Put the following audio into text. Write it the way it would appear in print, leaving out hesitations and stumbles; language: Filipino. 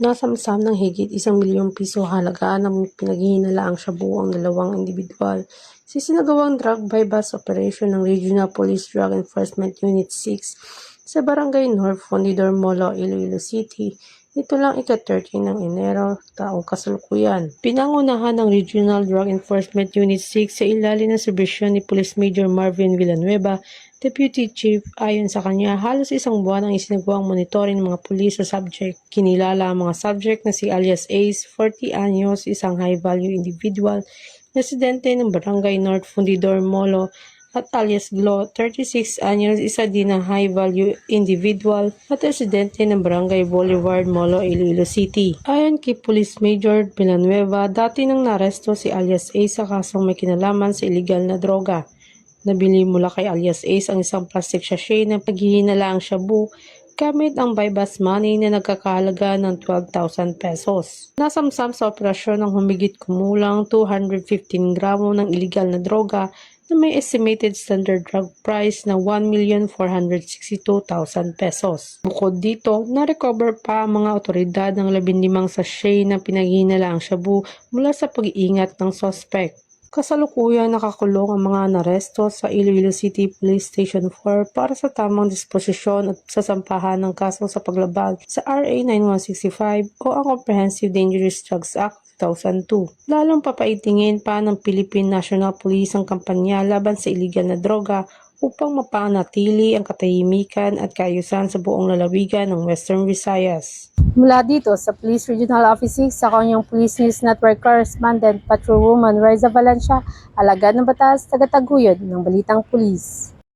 Nasamsam ng higit 1 milyong piso halaga ng pinaghihinalaang shabu ang dalawang indibidwal sa isinagawang drug bypass operation ng Regional Police Drug Enforcement Unit 6 sa Barangay North, Fundidor Molo, Iloilo City. Ito lang ika-13 ng Enero taong kasalukuyan. Pinangunahan ng Regional Drug Enforcement Unit 6 sa ilalim ng supervisyon ni Police Major Marvin Villanueva, Deputy Chief. Ayon sa kanya, halos 1 buwan ang isinagawang monitoring ng mga pulis sa subject. Kinilala ang mga subject na si alias Ace, 40 anyos, isang high-value individual, residente ng Barangay North, Fundidor Molo, at alias Glo, 36 anyos, isa din na high-value individual at residente ng Barangay Boulevard, Molo, Iloilo City. Ayon kay Police Major Villanueva, dati nang naresto si alias Ace sa kasong may kinalaman sa illegal na droga. Nabili mula kay alias Ace ang isang plastic sachet na paghihinalaang shabu gamit ang bypass money na nagkakahalaga ng 12,000 pesos. Nasamsam sa operasyon ng humigit kumulang 215 gramo ng illegal na droga na may estimated standard drug price na 1,462,000 pesos. Bukod dito, na-recover pa ang mga otoridad ng 15 sachet na pinaghihinalaang shabu mula sa pag-iingat ng suspect. Kasalukuyan nakakulong ang mga naresto sa Iloilo City Police Station 4 para sa tamang disposisyon at sasampahan ng kaso sa paglabag sa RA 9165 o ang Comprehensive Dangerous Drugs Act 2002. Lalong papaitingin pa ng Philippine National Police ang kampanya laban sa illegal na droga upang mapanatili ang katahimikan at kaayusan sa buong lalawigan ng Western Visayas. Mula dito sa Police Regional Office 6, ako ang Police News Network Correspondent Patrolwoman Raiza Valencia, alagad ng batas, tagataguyod ng Balitang Pulis.